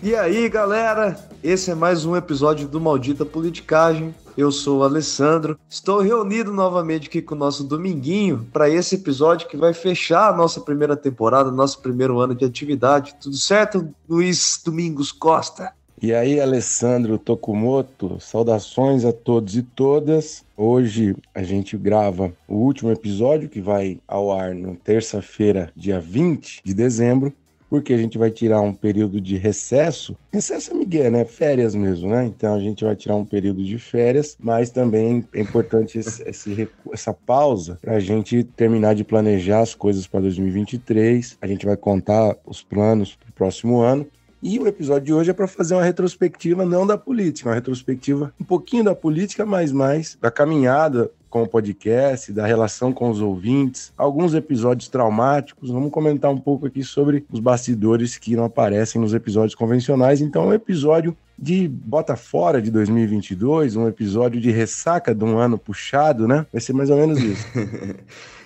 E aí, galera, esse é mais um episódio do Maldita Politicagem. Eu sou o Alessandro, estou reunido novamente aqui com o nosso Dominguinho para esse episódio que vai fechar a nossa primeira temporada, nosso primeiro ano de atividade. Tudo certo, Luiz Domingos Costa? E aí, Alessandro Tokumoto, saudações a todos e todas. Hoje a gente grava o último episódio que vai ao ar na terça-feira, dia 20 de dezembro, porque a gente vai tirar um período de recesso. Recesso é migué, né? Férias mesmo, né? Então a gente vai tirar um período de férias, mas também é importante essa pausa para a gente terminar de planejar as coisas para 2023. A gente vai contar os planos para o próximo ano. E o episódio de hoje é para fazer uma retrospectiva não da política, uma retrospectiva um pouquinho da política, mas mais da caminhada com o podcast, da relação com os ouvintes, alguns episódios traumáticos. Vamos comentar um pouco aqui sobre os bastidores que não aparecem nos episódios convencionais. Então, é um episódio de bota fora de 2022, um episódio de ressaca de um ano puxado, né? Vai ser mais ou menos isso.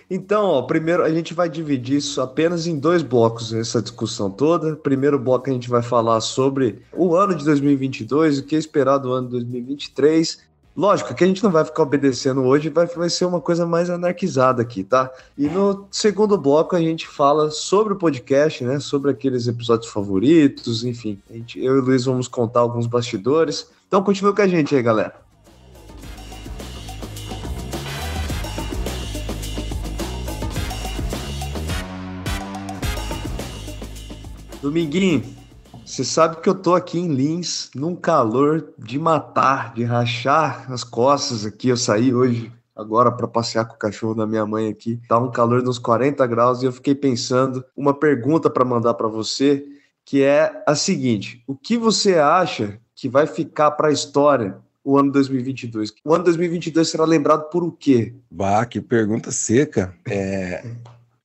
Então, ó, primeiro a gente vai dividir isso apenas em dois blocos, essa discussão toda. Primeiro bloco a gente vai falar sobre o ano de 2022, o que é esperar do ano de 2023. Lógico que a gente não vai ficar obedecendo hoje, vai ser uma coisa mais anarquizada aqui, tá? E no segundo bloco a gente fala sobre o podcast, né? Sobre aqueles episódios favoritos, enfim. Eu e o Luiz vamos contar alguns bastidores. Então continua com a gente aí, galera. Dominguinho, você sabe que eu tô aqui em Lins, num calor de matar, de rachar as costas aqui. Eu saí hoje, agora, para passear com o cachorro da minha mãe aqui. Tá um calor de uns 40 graus e eu fiquei pensando uma pergunta para mandar para você, que é a seguinte: o que você acha que vai ficar para a história o ano 2022? O ano 2022 será lembrado por o quê? Bah, que pergunta seca.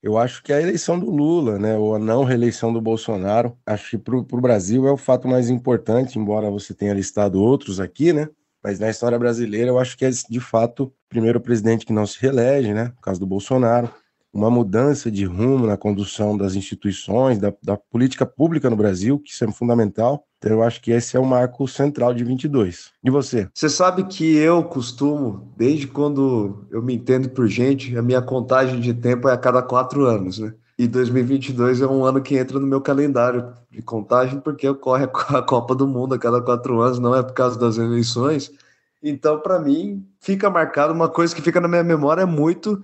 Eu acho que é a eleição do Lula, né, ou a não reeleição do Bolsonaro, acho que para o Brasil é o fato mais importante, embora você tenha listado outros aqui, né, mas na história brasileira eu acho que é, de fato, o primeiro presidente que não se reelege, né, no caso do Bolsonaro, uma mudança de rumo na condução das instituições, da política pública no Brasil, que isso é fundamental. Então eu acho que esse é o marco central de 22. E você? Você sabe que eu costumo, desde quando eu me entendo por gente, a minha contagem de tempo é a cada 4 anos, né? E 2022 é um ano que entra no meu calendário de contagem, porque ocorre a Copa do Mundo a cada 4 anos, não é por causa das eleições. Então, para mim, fica marcado uma coisa que fica na minha memória é muito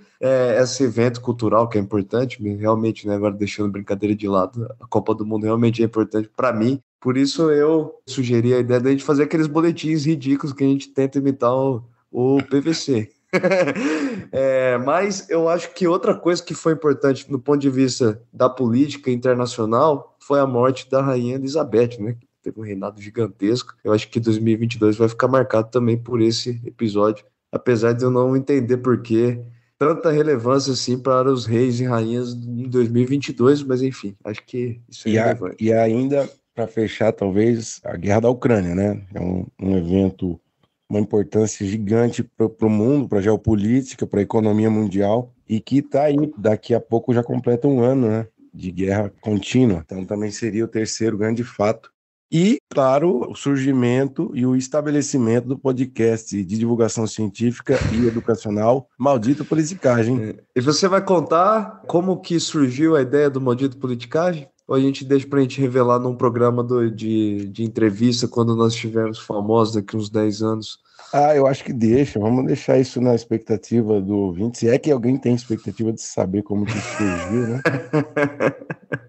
esse evento cultural que é importante, realmente, né? Agora deixando brincadeira de lado, a Copa do Mundo realmente é importante para mim. Por isso eu sugeri a ideia da gente fazer aqueles boletins ridículos que a gente tenta imitar o PVC. Mas eu acho que outra coisa que foi importante no ponto de vista da política internacional foi a morte da Rainha Elizabeth, né? Teve um reinado gigantesco. Eu acho que 2022 vai ficar marcado também por esse episódio, apesar de eu não entender por que tanta relevância assim para os reis e rainhas em 2022, mas enfim, acho que isso é relevante. E ainda, para fechar, talvez, a guerra da Ucrânia, né? É um evento, uma importância gigante para o mundo, para a geopolítica, para a economia mundial, e que está aí, daqui a pouco já completa um ano, né, de guerra contínua. Então também seria o terceiro grande fato. E, claro, o surgimento e o estabelecimento do podcast de divulgação científica e educacional Maldita Politicagem. E você vai contar como que surgiu a ideia do Maldito Politicagem? Ou a gente deixa pra gente revelar num programa de entrevista quando nós estivermos famosos daqui uns 10 anos? Eu acho que deixa. Vamos deixar isso na expectativa do ouvinte. Se é que alguém tem expectativa de saber como que surgiu, né?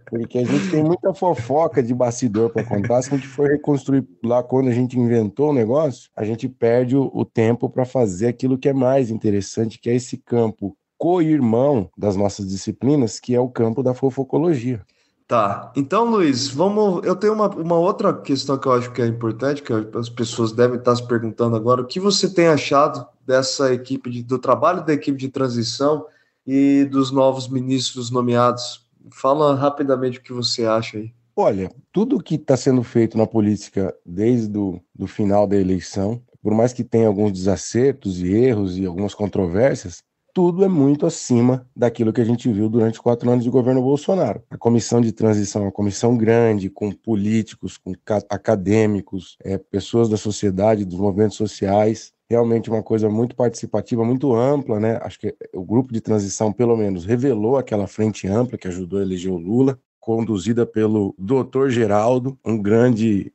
Porque a gente tem muita fofoca de bastidor para contar. Se a gente for reconstruir lá quando a gente inventou o negócio, a gente perde o tempo para fazer aquilo que é mais interessante, que é esse campo co-irmão das nossas disciplinas, que é o campo da fofocologia. Tá, então Luiz, eu tenho uma outra questão que eu acho que é importante, que as pessoas devem estar se perguntando agora: o que você tem achado dessa equipe do trabalho da equipe de transição e dos novos ministros nomeados? Fala rapidamente o que você acha aí. Olha, tudo que está sendo feito na política desde do final da eleição, por mais que tenha alguns desacertos e erros e algumas controvérsias, tudo é muito acima daquilo que a gente viu durante os 4 anos de governo Bolsonaro. A comissão de transição é uma comissão grande, com políticos, com acadêmicos, pessoas da sociedade, dos movimentos sociais, realmente uma coisa muito participativa, muito ampla, né? Acho que o grupo de transição, pelo menos, revelou aquela frente ampla que ajudou a eleger o Lula, conduzida pelo Dr. Geraldo, um grande...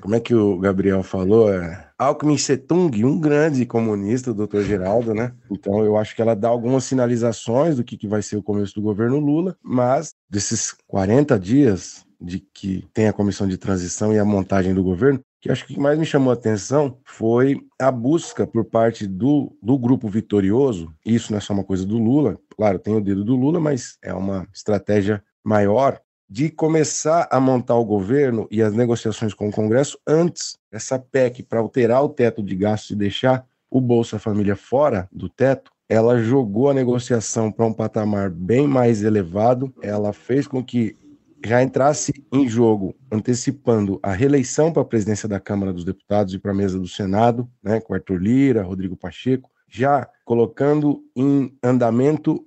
Como é que o Gabriel falou? Alckmin Setung, um grande comunista, o Dr. Geraldo, né? Então eu acho que ela dá algumas sinalizações do que vai ser o começo do governo Lula, mas desses 40 dias de que tem a comissão de transição e a montagem do governo, que acho que o que mais me chamou a atenção foi a busca por parte do grupo vitorioso. Isso não é só uma coisa do Lula, claro, tem o dedo do Lula, mas é uma estratégia maior de começar a montar o governo e as negociações com o Congresso antes. Essa PEC para alterar o teto de gastos e deixar o Bolsa Família fora do teto, ela jogou a negociação para um patamar bem mais elevado, ela fez com que já entrasse em jogo, antecipando a reeleição para a presidência da Câmara dos Deputados e para a mesa do Senado, né, com Arthur Lira, Rodrigo Pacheco, já colocando em andamento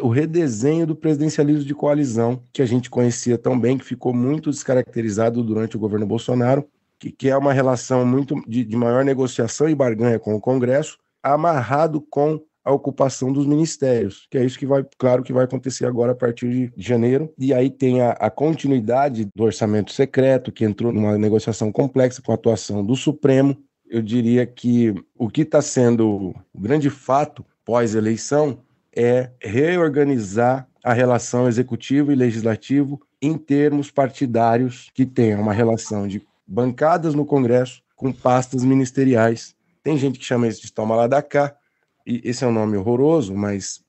o redesenho do presidencialismo de coalizão, que a gente conhecia tão bem, que ficou muito descaracterizado durante o governo Bolsonaro, que é uma relação muito de maior negociação e barganha com o Congresso, amarrado com a ocupação dos ministérios, que é isso que vai, claro, que vai acontecer agora a partir de janeiro. E aí tem a continuidade do orçamento secreto, que entrou numa negociação complexa com a atuação do Supremo. Eu diria que o que está sendo o grande fato pós-eleição é reorganizar a relação executivo e legislativo em termos partidários, que tenha uma relação de bancadas no Congresso com pastas ministeriais. Tem gente que chama isso de toma lá da cá, e esse é um nome horroroso, mas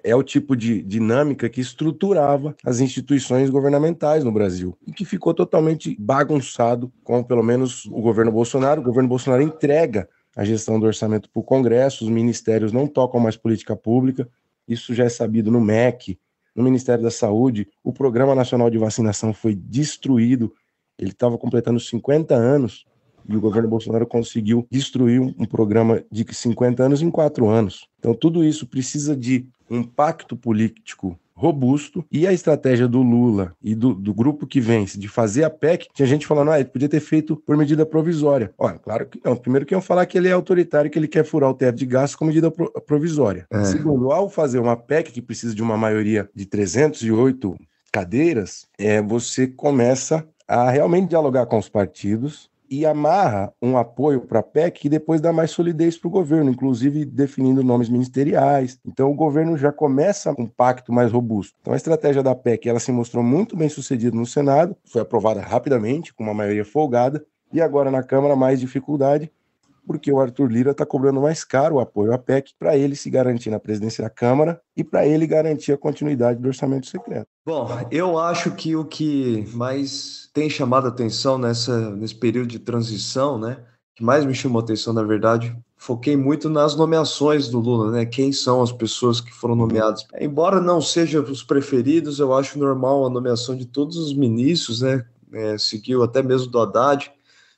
é o tipo de dinâmica que estruturava as instituições governamentais no Brasil e que ficou totalmente bagunçado com, pelo menos, o governo Bolsonaro. O governo Bolsonaro entrega a gestão do orçamento para o Congresso, os ministérios não tocam mais política pública, isso já é sabido no MEC, no Ministério da Saúde. O Programa Nacional de Vacinação foi destruído, ele estava completando 50 anos, e o governo Bolsonaro conseguiu destruir um programa de 50 anos em 4 anos. Então, tudo isso precisa de um pacto político robusto, e a estratégia do Lula e do grupo que vence de fazer a PEC, tinha gente falando, ele podia ter feito por medida provisória. Olha, claro que não. Primeiro que iam falar que ele é autoritário, que ele quer furar o teto de gastos com medida provisória. Segundo, ao fazer uma PEC que precisa de uma maioria de 308 cadeiras, você começa a realmente dialogar com os partidos e amarra um apoio para a PEC que depois dá mais solidez para o governo, inclusive definindo nomes ministeriais. Então o governo já começa com um pacto mais robusto. Então a estratégia da PEC ela se mostrou muito bem sucedida no Senado, foi aprovada rapidamente, com uma maioria folgada, e agora na Câmara mais dificuldade, porque o Arthur Lira está cobrando mais caro o apoio à PEC para ele se garantir na presidência da Câmara e para ele garantir a continuidade do orçamento secreto. Bom, eu acho que o que mais tem chamado a atenção nesse período de transição, né, que mais me chamou a atenção, na verdade, foquei muito nas nomeações do Lula, né, quem são as pessoas que foram nomeadas. Embora não sejam os preferidos, eu acho normal a nomeação de todos os ministros, né, seguiu até mesmo do Haddad,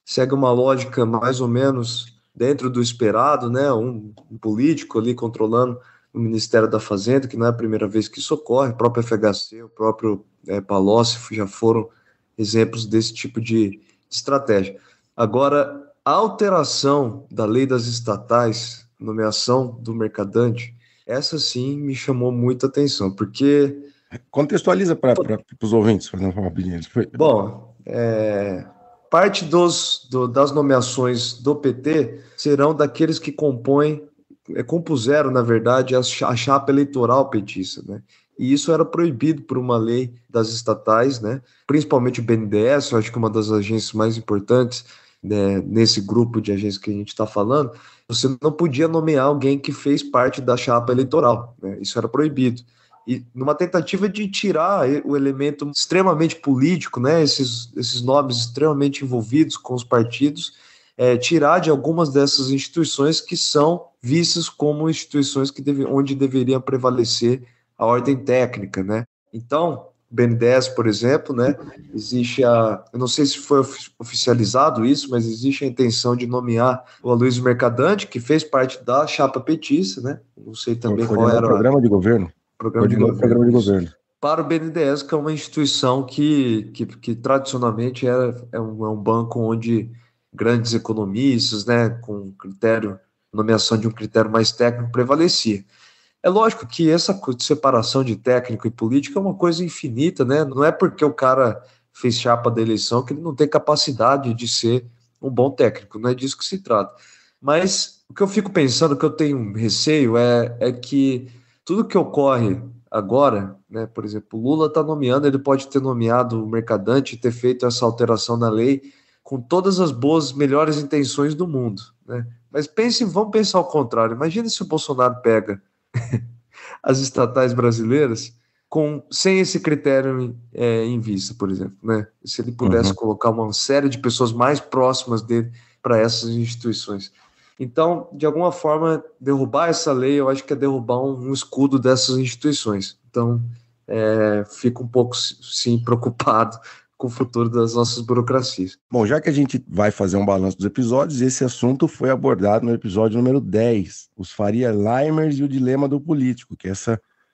segue uma lógica mais ou menos dentro do esperado, né, um político ali controlando o Ministério da Fazenda, que não é a primeira vez que isso ocorre, o próprio FHC, o próprio Palocci já foram exemplos desse tipo de estratégia. Agora, a alteração da lei das estatais, nomeação do Mercadante, essa sim me chamou muita atenção, porque... Contextualiza para os ouvintes, fazendo uma opinião. Bom, parte das nomeações do PT serão daqueles que compuseram, na verdade, a chapa eleitoral petista, né? E isso era proibido por uma lei das estatais, né? Principalmente o BNDES, eu acho que uma das agências mais importantes, né, nesse grupo de agências que a gente está falando, você não podia nomear alguém que fez parte da chapa eleitoral, né? Isso era proibido. E numa tentativa de tirar o elemento extremamente político, né, esses nomes extremamente envolvidos com os partidos, tirar de algumas dessas instituições que são vistas como instituições onde deveria prevalecer a ordem técnica, né? Então, BNDES, por exemplo, né? Existe eu não sei se foi oficializado isso, mas existe a intenção de nomear o Aloysio Mercadante, que fez parte da chapa petista, né? Não sei também qual era o programa de governo. Programa de programa de governo. Para o BNDES, que é uma instituição que tradicionalmente é um banco onde grandes economistas, né, com critério, nomeação de um critério mais técnico, prevalecia. É lógico que essa separação de técnico e político é uma coisa infinita, né? Não é porque o cara fez chapa da eleição que ele não tem capacidade de ser um bom técnico, não é disso que se trata. Mas o que eu fico pensando, que eu tenho receio, é que tudo que ocorre agora, né? Por exemplo, o Lula está nomeando, ele pode ter nomeado o Mercadante e ter feito essa alteração na lei com todas as boas, melhores intenções do mundo, né? Mas vamos pensar ao contrário. Imagina se o Bolsonaro pega as estatais brasileiras sem esse critério em vista, por exemplo, né? Se ele pudesse colocar uma série de pessoas mais próximas dele para essas instituições. Então, de alguma forma, derrubar essa lei, eu acho que é derrubar um escudo dessas instituições. Então, fico um pouco, sim, preocupado com o futuro das nossas burocracias. Bom, já que a gente vai fazer um balanço dos episódios, esse assunto foi abordado no episódio número 10, os Faria Limers e o dilema do político, que é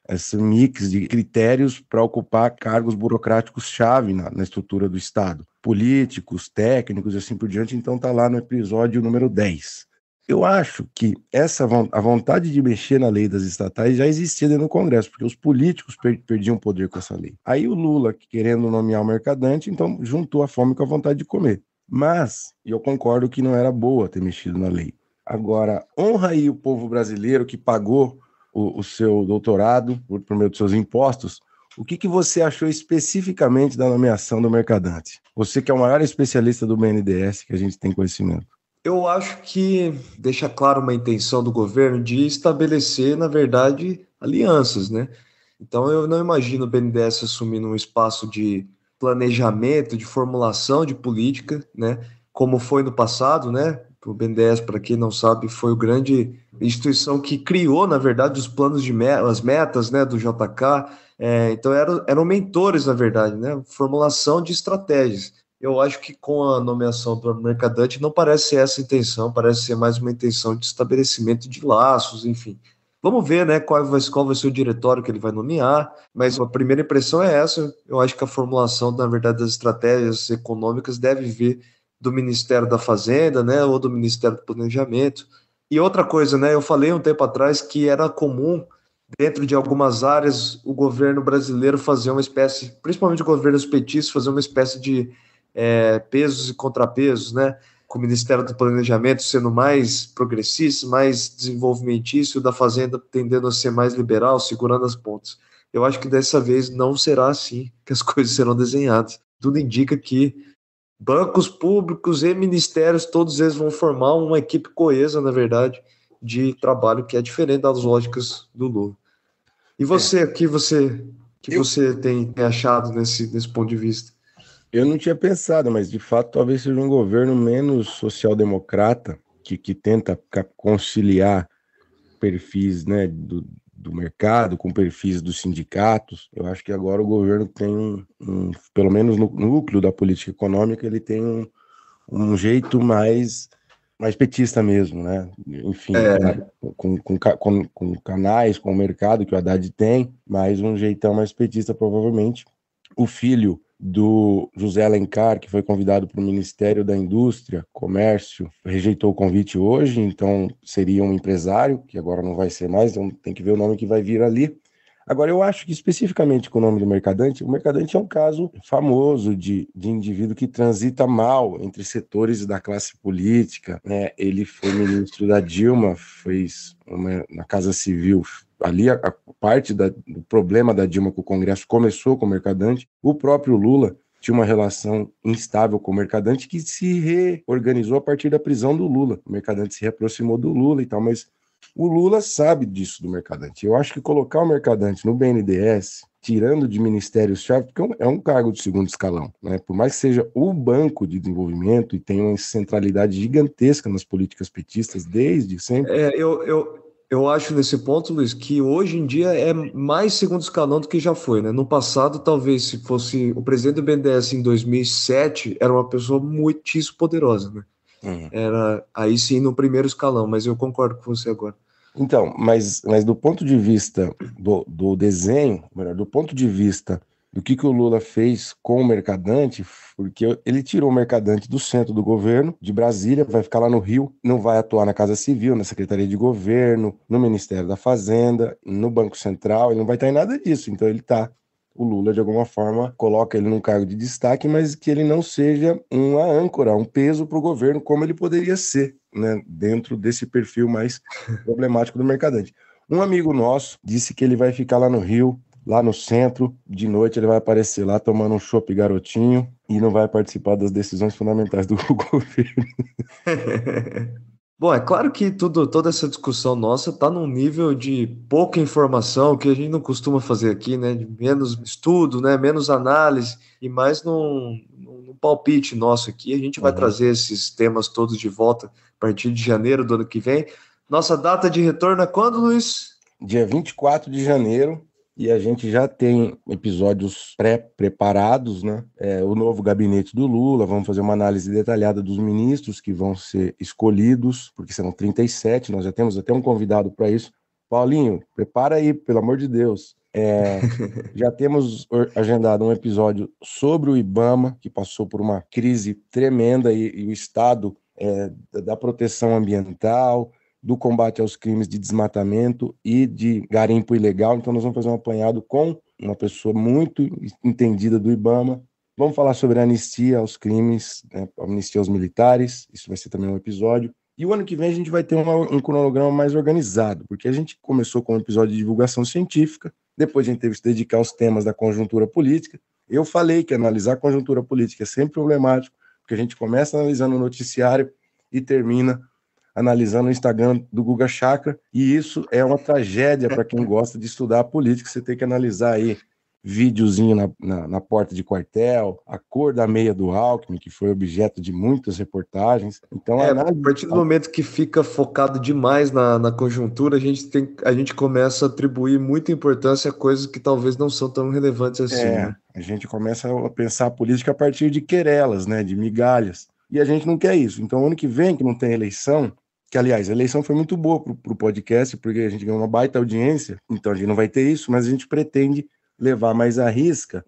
esse mix de critérios para ocupar cargos burocráticos-chave na estrutura do Estado. Políticos, técnicos e assim por diante, então está lá no episódio número 10. Eu acho que a vontade de mexer na lei das estatais já existia dentro do Congresso, porque os políticos perdiam poder com essa lei. Aí o Lula, querendo nomear o Mercadante, então juntou a fome com a vontade de comer. Mas, e eu concordo que não era boa ter mexido na lei. Agora, honra aí o povo brasileiro que pagou o seu doutorado por meio dos seus impostos. O que você achou especificamente da nomeação do Mercadante? Você que é o maior especialista do BNDES que a gente tem conhecimento. Eu acho que deixa claro uma intenção do governo de estabelecer, na verdade, alianças, né? Então, eu não imagino o BNDES assumindo um espaço de planejamento, de formulação de política, né? Como foi no passado, né? O BNDES, para quem não sabe, foi a grande instituição que criou, na verdade, os planos as metas, né, do JK. Então, eram mentores, na verdade, né? Formulação de estratégias. Eu acho que com a nomeação do Mercadante não parece ser essa a intenção, parece ser mais uma intenção de estabelecimento de laços, enfim. Vamos ver, né, qual vai ser o diretório que ele vai nomear, mas a primeira impressão é essa. Eu acho que a formulação, na verdade, das estratégias econômicas deve vir do Ministério da Fazenda, né, ou do Ministério do Planejamento. E outra coisa, né, eu falei um tempo atrás que era comum, dentro de algumas áreas, o governo brasileiro fazer uma espécie, principalmente o governo petistas, fazer uma espécie de pesos e contrapesos, né? Com o Ministério do Planejamento sendo mais progressista, mais desenvolvimentício, da Fazenda tendendo a ser mais liberal, segurando as pontas. Eu acho que dessa vez não será assim que as coisas serão desenhadas. Tudo indica que bancos públicos e ministérios, todos eles vão formar uma equipe coesa, na verdade, de trabalho que é diferente das lógicas do Lula. E você, o que você tem achado nesse ponto de vista? Eu não tinha pensado, mas de fato talvez seja um governo menos social-democrata, que tenta conciliar perfis, né, do mercado com perfis dos sindicatos. Eu acho que agora o governo tem pelo menos no núcleo da política econômica, ele tem um jeito mais petista mesmo, né? Enfim, com canais, com o mercado que o Haddad tem, mas um jeitão mais petista provavelmente. O filho do José Alencar, que foi convidado para o Ministério da Indústria, Comércio, rejeitou o convite hoje, então seria um empresário, que agora não vai ser mais, então tem que ver o nome que vai vir ali. Agora, eu acho que especificamente com o nome do Mercadante, o Mercadante é um caso famoso de indivíduo que transita mal entre setores da classe política, né? Ele foi ministro da Dilma, fez na Casa Civil. Ali a parte do problema da Dilma com o Congresso começou com o Mercadante. O próprio Lula tinha uma relação instável com o Mercadante que se reorganizou a partir da prisão do Lula. O Mercadante se reaproximou do Lula e tal, mas o Lula sabe disso do Mercadante. Eu acho que colocar o Mercadante no BNDES, tirando de ministérios-chave, porque é um cargo de segundo escalão, né? Por mais que seja o banco de desenvolvimento e tenha uma centralidade gigantesca nas políticas petistas desde sempre. Eu acho nesse ponto, Luiz, que hoje em dia é mais segundo escalão do que já foi, né? No passado, talvez, se fosse o presidente do BNDES em 2007, era uma pessoa muitíssimo poderosa, né? Uhum. Era aí sim no primeiro escalão, mas eu concordo com você agora. Então, mas do ponto de vista do desenho, melhor, do ponto de vista do que o Lula fez com o Mercadante, porque ele tirou o Mercadante do centro do governo, de Brasília, vai ficar lá no Rio, não vai atuar na Casa Civil, na Secretaria de Governo, no Ministério da Fazenda, no Banco Central, ele não vai estar em nada disso. Então o Lula, de alguma forma, coloca ele num cargo de destaque, mas que ele não seja uma âncora, um peso para o governo, como ele poderia ser, né, dentro desse perfil mais problemático do Mercadante. Um amigo nosso disse que ele vai ficar lá no Rio, lá no centro, de noite ele vai aparecer lá tomando um chopp garotinho e não vai participar das decisões fundamentais do governo. Bom, é claro que toda essa discussão nossa está num nível de pouca informação que a gente não costuma fazer aqui, né? De menos estudo, né? Menos análise e mais num palpite nosso aqui. A gente vai trazer esses temas todos de volta a partir de janeiro do ano que vem. Nossa data de retorno é quando, Luiz? Dia 24 de janeiro. E a gente já tem episódios pré-preparados, né? O novo gabinete do Lula, vamos fazer uma análise detalhada dos ministros que vão ser escolhidos, porque serão 37, nós já temos até um convidado para isso. Paulinho, prepara aí, pelo amor de Deus. Já temos agendado um episódio sobre o IBAMA, que passou por uma crise tremenda, e o Estado da proteção ambiental, do combate aos crimes de desmatamento e de garimpo ilegal. Então nós vamos fazer um apanhado com uma pessoa muito entendida do IBAMA. Vamos falar sobre a anistia aos crimes, né, anistia aos militares, isso vai ser também um episódio. E o ano que vem a gente vai ter um cronograma mais organizado, porque a gente começou com um episódio de divulgação científica, depois a gente teve que se dedicar aos temas da conjuntura política. Eu falei que analisar a conjuntura política é sempre problemático, porque a gente começa analisando o noticiário e termina analisando o Instagram do Guga Chakra, e isso é uma tragédia para quem gosta de estudar a política. Você tem que analisar aí videozinho na porta de quartel, a cor da meia do Alckmin, que foi objeto de muitas reportagens. Então, a partir do momento que fica focado demais na conjuntura, a gente começa a atribuir muita importância a coisas que talvez não são tão relevantes assim. Né? A gente começa a pensar a política a partir de querelas, né, de migalhas, e a gente não quer isso. Então, ano que vem, que não tem eleição, que, aliás, a eleição foi muito boa para o podcast, porque a gente ganhou uma baita audiência, então a gente não vai ter isso, mas a gente pretende levar mais à risca.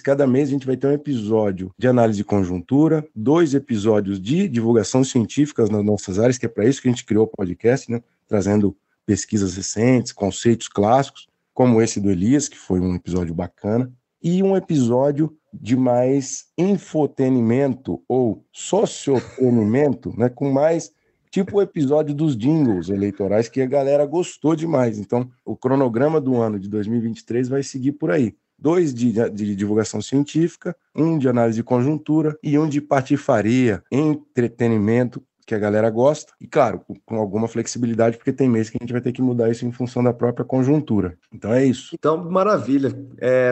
Cada mês a gente vai ter um episódio de análise de conjuntura, 2 episódios de divulgação científica nas nossas áreas, que é para isso que a gente criou o podcast, né? Trazendo pesquisas recentes, conceitos clássicos, como esse do Elias, que foi um episódio bacana, e um episódio de mais infotenimento ou sociotenimento, né? Com mais tipo o episódio dos jingles eleitorais, que a galera gostou demais. Então, o cronograma do ano de 2023 vai seguir por aí. 2 de divulgação científica, 1 de análise de conjuntura e 1 de patifaria, entretenimento, que a galera gosta. E, claro, com alguma flexibilidade, porque tem mês que a gente vai ter que mudar isso em função da própria conjuntura. Então, é isso. Então, maravilha.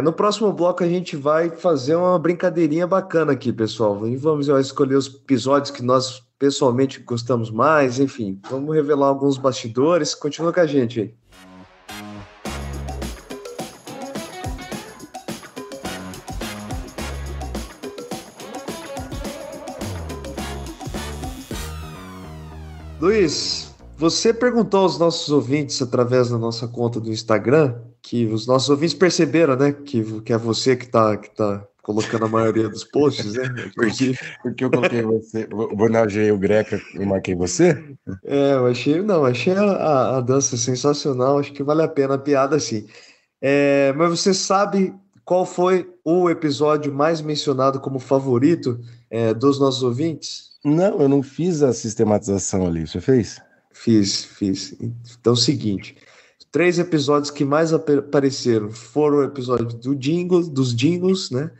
No próximo bloco, a gente vai fazer uma brincadeirinha bacana aqui, pessoal. E vamos escolher os episódios que nós pessoalmente gostamos mais, enfim, vamos revelar alguns bastidores. Continua com a gente aí. Luiz, você perguntou aos nossos ouvintes através da nossa conta do Instagram, que os nossos ouvintes perceberam, né, que é você que tá colocando a maioria dos posts, né? Porque eu coloquei você, homenageei o Greca e marquei você? Eu achei a dança sensacional, acho que vale a pena a piada, sim. Mas você sabe qual foi o episódio mais mencionado como favorito dos nossos ouvintes? Não, eu não fiz a sistematização ali, você fez? Fiz. Então é o seguinte, 3 episódios que mais apareceram foram o episódio dos jingles, né?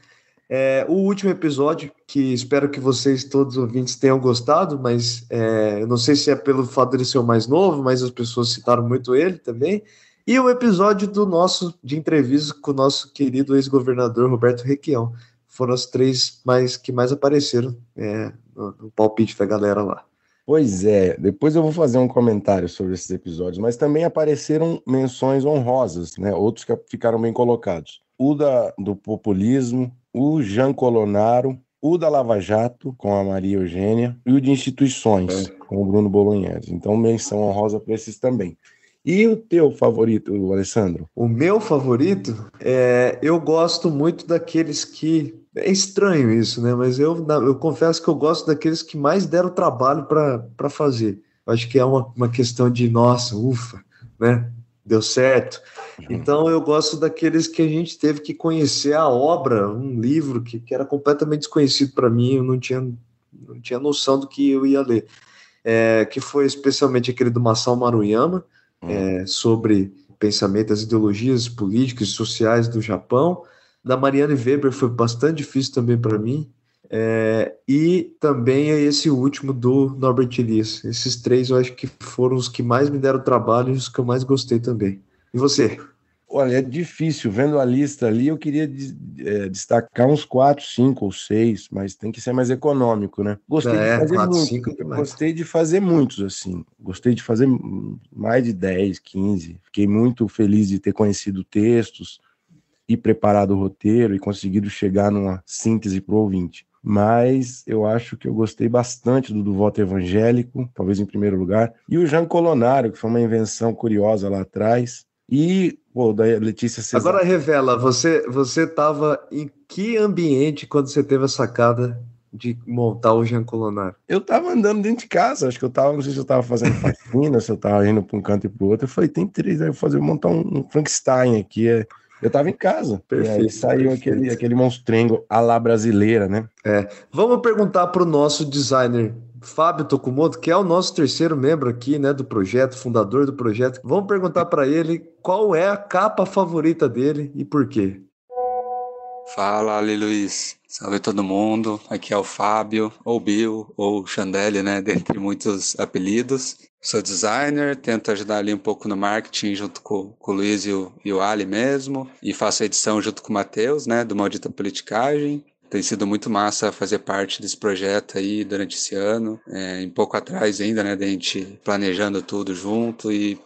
O último episódio, que espero que vocês, todos os ouvintes, tenham gostado, mas eu não sei se é pelo fato dele ser o mais novo, mas as pessoas citaram muito ele também. E o episódio de entrevista com o nosso querido ex-governador Roberto Requião. Foram as 3 que mais apareceram no palpite da galera lá. Pois é, depois eu vou fazer um comentário sobre esses episódios, mas também apareceram menções honrosas, né? Outros que ficaram bem colocados. O do populismo, o Jean Colonaro, o da Lava Jato, com a Maria Eugênia, e o de instituições, com o Bruno Bolognese. Então, menção honrosa para esses também. E o teu favorito, Alessandro? O meu favorito, eu gosto muito daqueles que... É estranho isso, né? Mas eu confesso que eu gosto daqueles que mais deram trabalho para fazer. Eu acho que é uma questão de, nossa, ufa, né? Deu certo. Então eu gosto daqueles que a gente teve que conhecer a obra, um livro que era completamente desconhecido para mim, eu não tinha noção do que eu ia ler. Que foi especialmente aquele do Masao Maruyama, sobre pensamento, as ideologias políticas e sociais do Japão. Da Marianne Weber foi bastante difícil também para mim. E também esse último do Norbert Elias. Esses três eu acho que foram os que mais me deram trabalho e os que eu mais gostei também. E você? Olha, é difícil. Vendo a lista ali, eu queria destacar uns 4, 5 ou 6, mas tem que ser mais econômico, né? Gostei de fazer 4, muitos. 5 demais. Gostei de fazer muitos, assim. Gostei de fazer mais de 10, 15. Fiquei muito feliz de ter conhecido textos e preparado o roteiro e conseguido chegar numa síntese para o ouvinte. Mas eu acho que eu gostei bastante do Voto Evangélico, talvez em primeiro lugar, e o Jean Colonaro, que foi uma invenção curiosa lá atrás, e da Letícia Cesar. Agora revela, você estava em que ambiente quando você teve a sacada de montar o Jean Colonaro? Eu estava andando dentro de casa, acho que não sei se eu estava fazendo faxina, se eu estava indo para um canto e para o outro. Eu falei, tem 3, aí eu vou montar um Frankenstein aqui. Eu estava em casa. Perfeito, e aí saiu aquele monstrengo à la brasileira, né? Vamos perguntar para o nosso designer Fábio Tokumoto, que é o nosso terceiro membro aqui, né, do projeto, fundador do projeto. Vamos perguntar para ele qual é a capa favorita dele e por quê. Fala, Ali Luiz. Salve todo mundo. Aqui é o Fábio, ou Bill, ou Chandelle, né? Dentre muitos apelidos. Sou designer, tento ajudar ali um pouco no marketing junto com o Luiz e o Ali mesmo. E faço a edição junto com o Matheus, né? Do Maldita Politicagem. Tem sido muito massa fazer parte desse projeto aí durante esse ano. Um pouco atrás ainda, né, da gente planejando tudo junto e,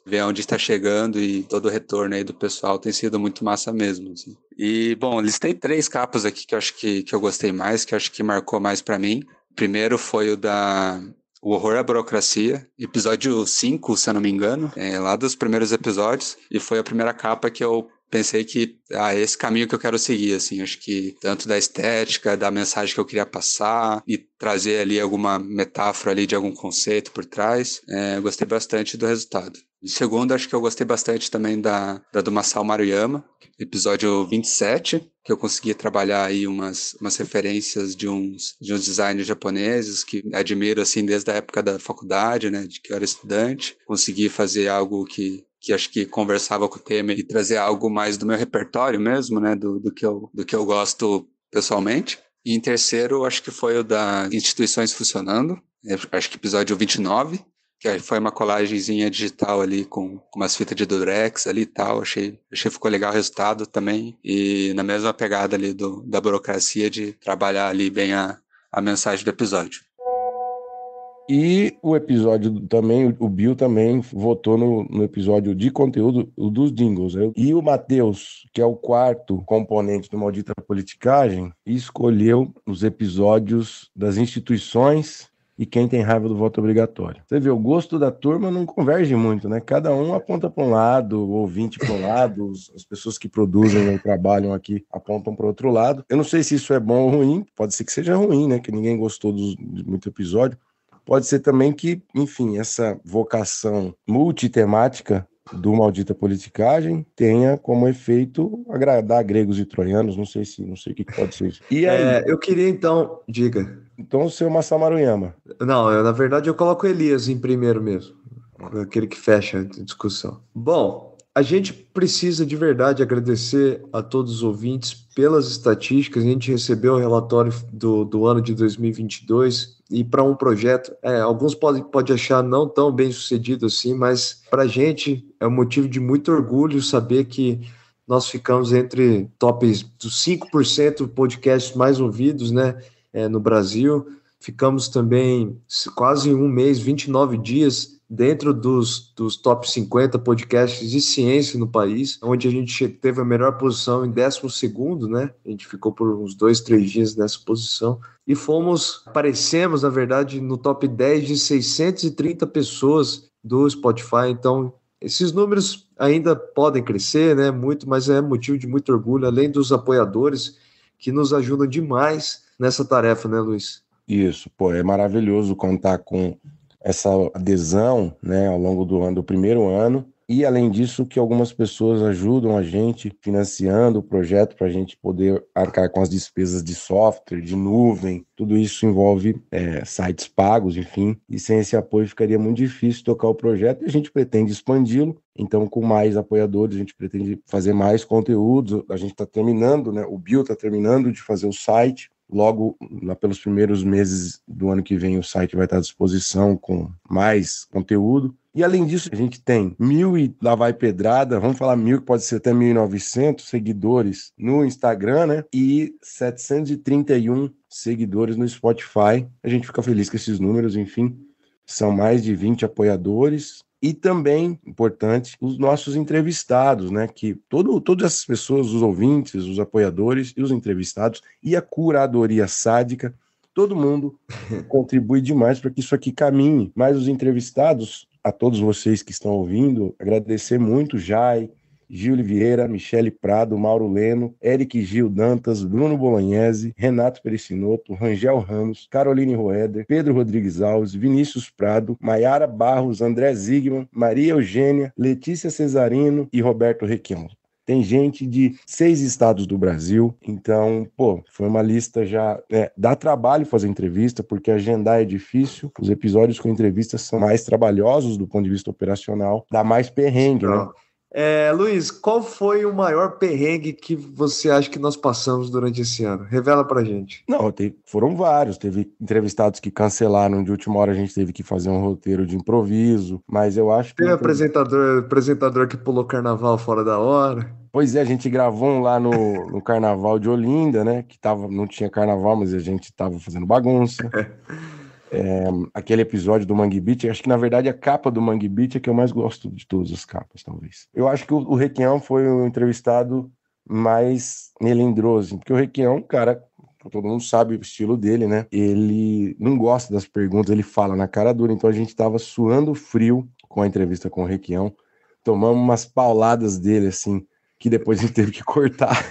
ver onde está chegando e todo o retorno aí do pessoal tem sido muito massa mesmo, assim. E, bom, listei 3 capas aqui que eu acho que eu gostei mais, que eu acho que marcou mais pra mim. Primeiro foi o Horror à Burocracia, episódio 5, se eu não me engano, lá dos primeiros episódios, e foi a primeira capa que eu pensei que esse caminho que eu quero seguir, assim, acho que tanto da estética, da mensagem que eu queria passar e trazer ali alguma metáfora ali de algum conceito por trás, gostei bastante do resultado. E segundo, acho que eu gostei bastante também da do Masao Maruyama, episódio 27, que eu consegui trabalhar aí umas referências de uns designers japoneses que admiro, assim, desde a época da faculdade, né, de que eu era estudante. Consegui fazer algo que acho que conversava com o tema e trazer algo mais do meu repertório mesmo, né, do que eu gosto pessoalmente. E em terceiro, acho que foi o da Instituições Funcionando, acho que episódio 29, que foi uma colagenzinha digital ali com umas fitas de durex ali e tal, achei que ficou legal o resultado também, e na mesma pegada ali da burocracia de trabalhar ali bem a mensagem do episódio. E o episódio também, o Bill também votou no episódio de conteúdo dos Jingles. E o Matheus, que é o 4º componente do Maldita Politicagem, escolheu os episódios das instituições e quem tem raiva do voto obrigatório. Você vê, o gosto da turma não converge muito, né? Cada um aponta para um lado, o ouvinte para um lado, as pessoas que produzem e trabalham aqui apontam para outro lado. Eu não sei se isso é bom ou ruim, pode ser que seja ruim, né? Que ninguém gostou de muito episódio. Pode ser também que, enfim, essa vocação multitemática do Maldita Politicagem tenha como efeito agradar gregos e troianos, não sei o que pode ser isso. E aí? Eu queria então, diga. Então o seu Masao Maruyama. Não, na verdade eu coloco Elias em primeiro mesmo, aquele que fecha a discussão. Bom, a gente precisa de verdade agradecer a todos os ouvintes pelas estatísticas. A gente recebeu o relatório do ano de 2022 e para um projeto, alguns podem achar não tão bem sucedido assim, mas para a gente é um motivo de muito orgulho saber que nós ficamos entre tops dos 5% podcasts mais ouvidos, né, no Brasil. ficamos também quase um mês, 29 dias, dentro dos top 50 podcasts de ciência no país, onde a gente teve a melhor posição em 12º, né? A gente ficou por uns 2, 3 dias nessa posição. E aparecemos, na verdade, no top 10 de 630 pessoas do Spotify. Então, esses números ainda podem crescer, né? Muito, mas é motivo de muito orgulho, além dos apoiadores que nos ajudam demais nessa tarefa, né, Luiz? Isso, pô, é maravilhoso contar com essa adesão, né, ao longo do primeiro ano, e além disso que algumas pessoas ajudam a gente financiando o projeto para a gente poder arcar com as despesas de software, de nuvem, tudo isso envolve sites pagos, enfim, e sem esse apoio ficaria muito difícil tocar o projeto, e a gente pretende expandi-lo, então com mais apoiadores a gente pretende fazer mais conteúdos, a gente está terminando, né, o Bill está terminando de fazer o site. Logo, lá pelos primeiros meses do ano que vem, o site vai estar à disposição com mais conteúdo. E além disso, a gente tem 1.000 e lá vai pedrada, vamos falar 1.000, que pode ser até 1.900 seguidores no Instagram, né? E 731 seguidores no Spotify. A gente fica feliz com esses números, enfim. São mais de 20 apoiadores. E também, importante, os nossos entrevistados, né? Que todas essas pessoas, os ouvintes, os apoiadores e os entrevistados e a curadoria sádica, todo mundo contribui demais para que isso aqui caminhe. Mas os entrevistados, a todos vocês que estão ouvindo, agradecer muito, Jai, Gil Vieira, Michele Prado, Mauro Leno, Eric Gil Dantas, Bruno Bolognese, Renato Pericinoto, Rangel Ramos, Caroline Roeder, Pedro Rodrigues Alves, Vinícius Prado, Maiara Barros, André Zigman, Maria Eugênia, Letícia Cesarino e Roberto Requião. Tem gente de 6 estados do Brasil, então, foi uma lista já... dá trabalho fazer entrevista, porque agendar é difícil, os episódios com entrevistas são mais trabalhosos do ponto de vista operacional, dá mais perrengue, né? Luiz, qual foi o maior perrengue que você acha que nós passamos durante esse ano? Revela pra gente. Não, foram vários. Teve entrevistados que cancelaram de última hora, a gente teve que fazer um roteiro de improviso, mas eu acho que... Teve apresentador que pulou carnaval fora da hora. Pois é, a gente gravou um lá no Carnaval de Olinda, né? Que não tinha carnaval, mas a gente tava fazendo bagunça. Aquele episódio do Mangue Beach, acho que na verdade a capa do Mangue Beach é que eu mais gosto de todas as capas, talvez. Eu acho que o Requião foi o entrevistado mais melindroso, porque o Requião, cara, todo mundo sabe o estilo dele, né? Ele não gosta das perguntas, ele fala na cara dura, então a gente tava suando frio com a entrevista com o Requião, tomamos umas pauladas dele, assim, que depois a gente teve que cortar.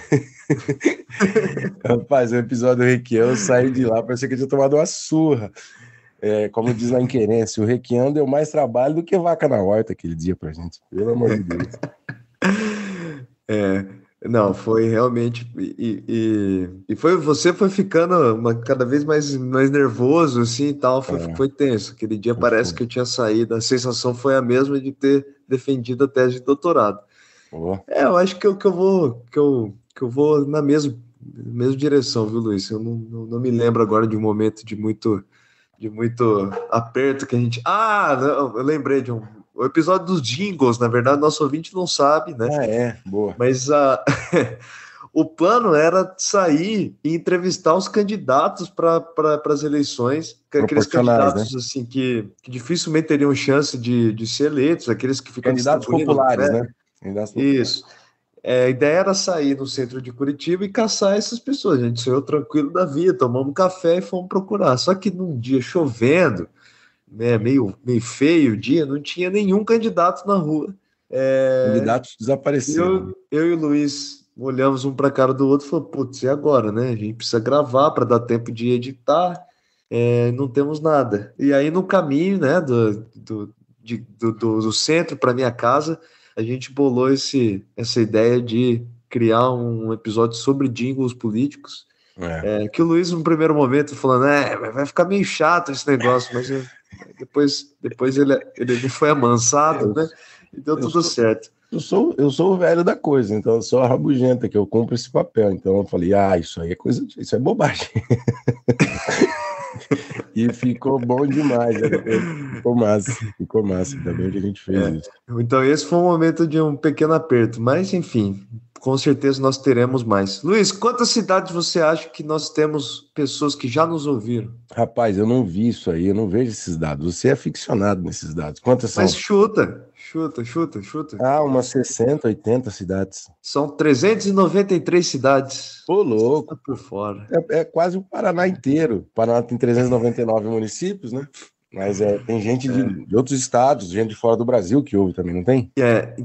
Rapaz, o episódio do Requião, eu saí de lá, parecia que eu tinha tomado uma surra. Como diz lá em Querência, o Requião deu mais trabalho do que vaca na horta aquele dia pra gente, pelo amor de Deus. Não, foi realmente... Você foi ficando cada vez mais nervoso, assim, e tal, foi tenso. Aquele dia parece que eu tinha saído, a sensação foi a mesma de ter defendido a tese de doutorado. Eu acho que eu vou na mesma direção, viu, Luiz? Eu não me lembro agora de um momento de muito aperto que a gente... não, eu lembrei de o episódio dos jingles, na verdade, nosso ouvinte não sabe, né? Boa. Mas o plano era sair e entrevistar os candidatos para as eleições, aqueles candidatos, né? Assim, que dificilmente teriam chance de ser eleitos, aqueles que ficam... Candidatos populares, né? Isso. A ideia era sair no centro de Curitiba e caçar essas pessoas. A gente saiu tranquilo da vida, tomamos café e fomos procurar. Só que num dia chovendo, né, meio feio o dia, não tinha nenhum candidato na rua. Candidatos desapareceram. Eu e o Luiz olhamos um para a cara do outro e falamos, putz, e agora, né? A gente precisa gravar para dar tempo de editar, não temos nada. E aí no caminho, né, do centro para minha casa, a gente bolou essa ideia de criar um episódio sobre jingles políticos, que o Luiz, no primeiro momento, falando, vai ficar meio chato esse negócio, mas depois ele foi amansado, né? E deu tudo certo. Eu sou o velho da coisa, então eu sou a rabugenta, que eu cumpro esse papel. Então eu falei, isso aí isso é bobagem. E ficou bom demais, ficou massa, ainda bem que a gente fez isso. Então esse foi um momento de um pequeno aperto, mas enfim, com certeza nós teremos mais. Luiz, quantas cidades você acha que nós temos pessoas que já nos ouviram? Rapaz, eu não vi isso aí, eu não vejo esses dados. Você é ficcionado nesses dados. Quantas são? Mas chuta. Ah, umas 60, 80 cidades. São 393 cidades. Ô, louco. Tá por fora. É quase o Paraná inteiro. O Paraná tem 399 municípios, né? Mas tem gente de outros estados, gente de fora do Brasil que ouve também, não tem?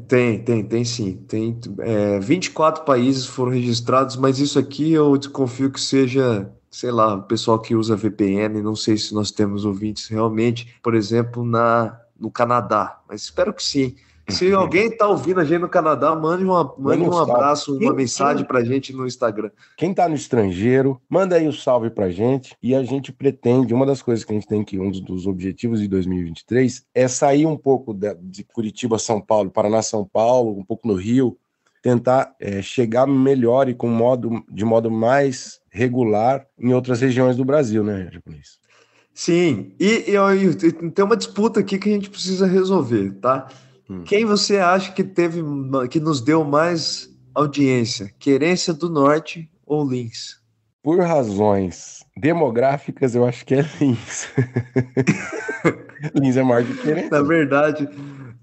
Tem sim. Tem 24 países foram registrados, mas isso aqui eu desconfio que seja, sei lá, o pessoal que usa VPN, não sei se nós temos ouvintes realmente, por exemplo, no Canadá, mas espero que sim. Se alguém está ouvindo a gente no Canadá, mande um abraço, uma mensagem para a gente no Instagram. Quem está no estrangeiro, manda aí o salve para a gente. E a gente pretende, uma das coisas que a gente tem que, um dos objetivos de 2023 é sair um pouco de Curitiba, São Paulo, Paraná, São Paulo, um pouco no Rio, tentar chegar melhor e de modo mais regular em outras regiões do Brasil, né, japonês? Sim, e tem uma disputa aqui que a gente precisa resolver, tá? Quem você acha que nos deu mais audiência? Querência do Norte ou Lins? Por razões demográficas, eu acho que é Lins. Lins é maior que Querência.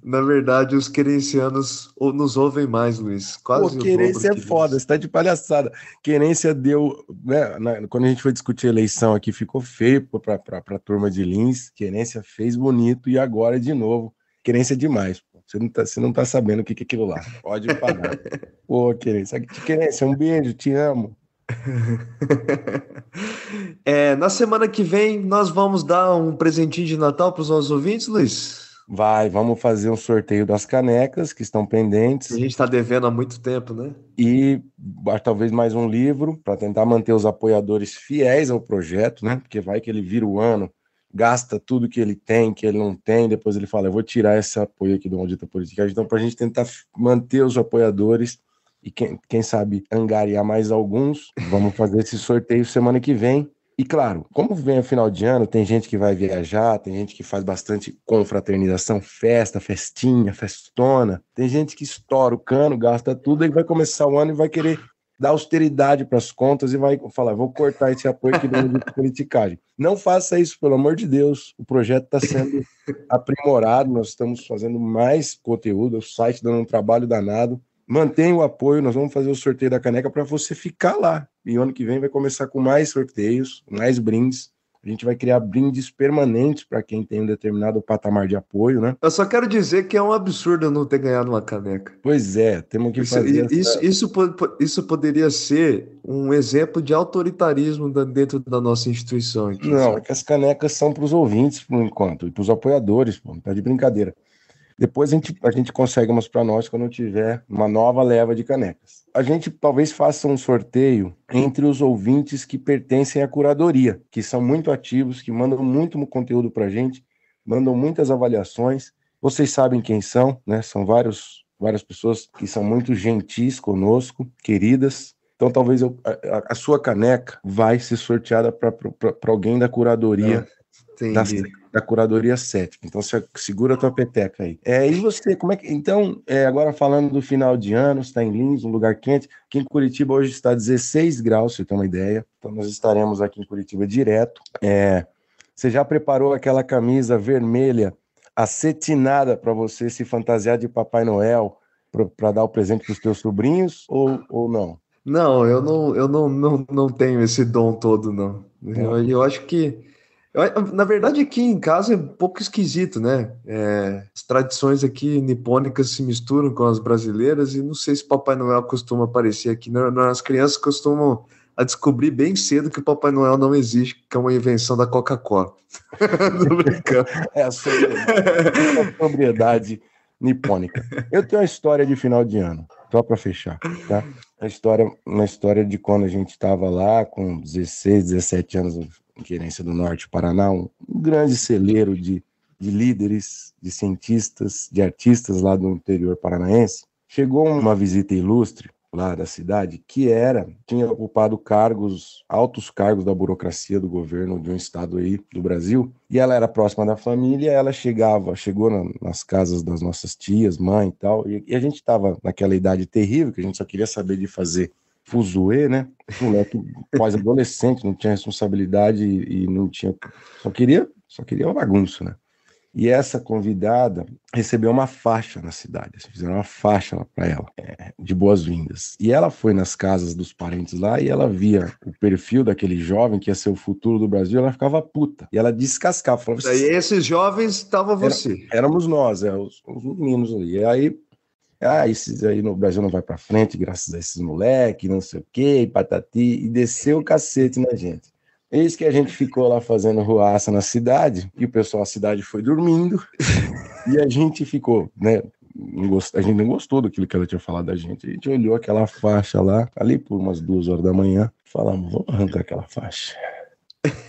Na verdade, os querencianos nos ouvem mais, Luiz. Quase. Pô, Querência é foda, você tá de palhaçada. Querência deu, né, quando a gente foi discutir a eleição aqui, ficou feio pra turma de Lins. Querência fez bonito e agora de novo. Querência é demais, pô. Você não tá sabendo o que é aquilo lá. Pode parar. Pô, Querência, um beijo, te amo. Na semana que vem, nós vamos dar um presentinho de Natal para os nossos ouvintes, Luiz? Vamos fazer um sorteio das canecas que estão pendentes. A gente está devendo há muito tempo, né? E talvez mais um livro para tentar manter os apoiadores fiéis ao projeto, né? Porque vai que ele vira o ano, gasta tudo que ele tem, que ele não tem, depois ele fala, eu vou tirar esse apoio aqui do Maldita Politicagem. Então, para a gente tentar manter os apoiadores e quem sabe angariar mais alguns, vamos fazer esse sorteio semana que vem. E claro, como vem o final de ano, tem gente que vai viajar, tem gente que faz bastante confraternização, festinha, festona, tem gente que estoura o cano, gasta tudo e vai começar o ano e vai querer dar austeridade para as contas e vai falar, vou cortar esse apoio aqui do Politicagem. Não faça isso, pelo amor de Deus. O projeto está sendo aprimorado, nós estamos fazendo mais conteúdo, o site dando um trabalho danado. Mantenha o apoio, nós vamos fazer o sorteio da caneca para você ficar lá. E ano que vem vai começar com mais sorteios, mais brindes. A gente vai criar brindes permanentes para quem tem um determinado patamar de apoio, né? Eu só quero dizer que é um absurdo eu não ter ganhado uma caneca. Pois é, temos que fazer isso poderia ser um exemplo de autoritarismo dentro da nossa instituição aqui. Não, é que as canecas são para os ouvintes, por enquanto, e para os apoiadores, pô, tá de brincadeira. Depois a gente consegue umas para nós quando tiver uma nova leva de canecas. A gente talvez faça um sorteio entre os ouvintes que pertencem à curadoria, que são muito ativos, que mandam muito conteúdo para a gente, mandam muitas avaliações. Vocês sabem quem são, né? São várias pessoas que são muito gentis conosco, queridas. Então talvez a sua caneca vai ser sorteada para alguém da curadoria. Da curadoria 7. Então você segura a tua peteca aí. E você, como é que... Então, agora falando do final de ano, você está em Lins, um lugar quente. Aqui em Curitiba hoje está 16 graus, você tem uma ideia. Então nós estaremos aqui em Curitiba direto. Você já preparou aquela camisa vermelha acetinada para você se fantasiar de Papai Noel para dar o presente para os teus sobrinhos ou não? Não, eu não tenho esse dom todo, não. Eu acho que na verdade, aqui em casa é um pouco esquisito, né? As tradições aqui nipônicas se misturam com as brasileiras e não sei se Papai Noel costuma aparecer aqui. As crianças costumam a descobrir bem cedo que o Papai Noel não existe, que é uma invenção da Coca-Cola. Tô brincando. É a sobriedade nipônica. Eu tenho uma história de final de ano, só para fechar, tá? Uma história de quando a gente estava lá com 16, 17 anos em Querência do Norte, Paraná, um grande celeiro de líderes, de cientistas, de artistas lá do interior paranaense. Chegou uma visita ilustre lá da cidade, tinha ocupado altos cargos da burocracia do governo de um estado aí do Brasil, e ela era próxima da família, ela chegou nas casas das nossas tias, mãe e tal, e a gente estava naquela idade terrível, que a gente só queria saber de fazer fuzuê, né? Moleque pós-adolescente, não tinha responsabilidade e não tinha... Só queria uma bagunça, né? E essa convidada recebeu uma faixa na cidade, fizeram uma faixa lá para ela, de boas-vindas. E ela foi nas casas dos parentes lá e ela via o perfil daquele jovem que ia ser o futuro do Brasil, ela ficava puta. E ela descascava, falava... Daí esses jovens estavam você. Éramos nós, os meninos ali. E aí, esses aí no Brasil não vai para frente graças a esses moleques, não sei o quê, patati, e desceu o cacete na gente. Eis que a gente ficou lá fazendo ruaça na cidade, e o pessoal, a cidade foi dormindo, e a gente ficou, né? A gente não gostou daquilo que ela tinha falado da gente. A gente olhou aquela faixa lá, ali por umas 2 horas da manhã, falamos, vamos arrancar aquela faixa.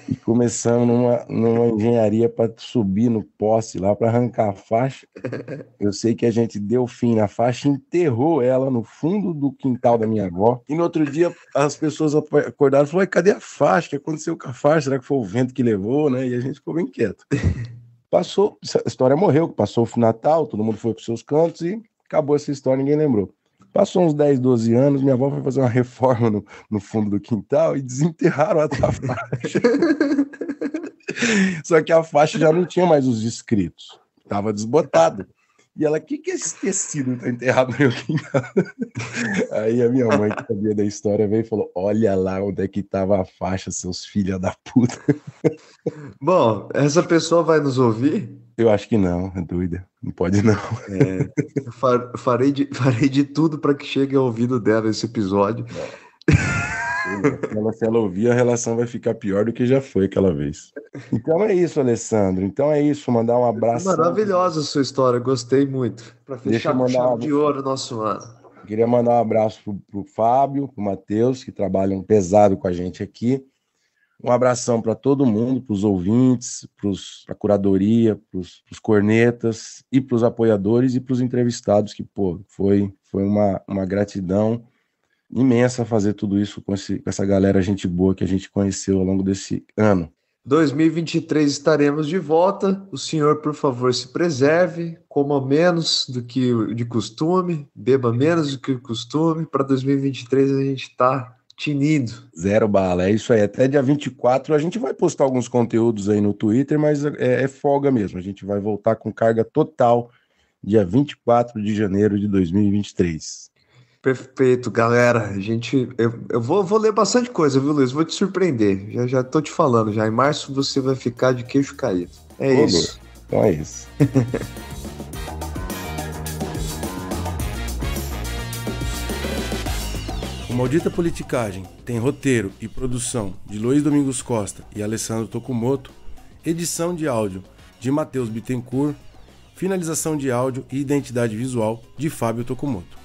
E começamos numa engenharia para subir no poste lá para arrancar a faixa. Eu sei que a gente deu fim na faixa, enterrou ela no fundo do quintal da minha avó. E no outro dia as pessoas acordaram e falaram: cadê a faixa? O que aconteceu com a faixa? Será que foi o vento que levou, né? E a gente ficou bem quieto. Passou, a história morreu, passou o Natal, todo mundo foi para os seus cantos e acabou essa história, ninguém lembrou. Passou uns 10, 12 anos, minha avó foi fazer uma reforma no fundo do quintal e desenterraram a faixa. Só que a faixa já não tinha mais os escritos, estava desbotada. E ela, o que é esse tecido que está enterrado no meu quintal? Aí a minha mãe, que sabia da história, veio e falou: olha lá onde é que estava a faixa, seus filhos da puta. Bom, essa pessoa vai nos ouvir? Eu acho que não, é doida. Não pode não. Farei de tudo para que chegue ao ouvido dela esse episódio. Se ela ouvir, a relação vai ficar pior do que já foi aquela vez. Então é isso, Alessandro. Então é isso, mandar um abraço. Maravilhosa a sua história, gostei muito. Para fechar com chave de ouro o nosso ano. Queria mandar um abraço pro Fábio, pro Matheus, que trabalham pesado com a gente aqui. Um abração para todo mundo, para os ouvintes, para a curadoria, para os cornetas e para os apoiadores e para os entrevistados, que, foi uma gratidão imensa fazer tudo isso com essa galera gente boa que a gente conheceu ao longo desse ano. 2023 estaremos de volta. O senhor, por favor, se preserve, coma menos do que de costume, beba menos do que o costume. Para 2023 a gente está tinindo. 0 bala, é isso aí. Até dia 24 a gente vai postar alguns conteúdos aí no Twitter, mas é folga mesmo. A gente vai voltar com carga total dia 24 de janeiro de 2023. Perfeito, galera. Eu vou ler bastante coisa, viu, Luiz? Vou te surpreender. Já tô te falando. Já em março você vai ficar de queixo caído. Isso. Então é isso. O Maldita Politicagem tem roteiro e produção de Luiz Domingos Costa e Alessandro Tokumoto, edição de áudio de Matheus Bittencourt, finalização de áudio e identidade visual de Fábio Tokumoto.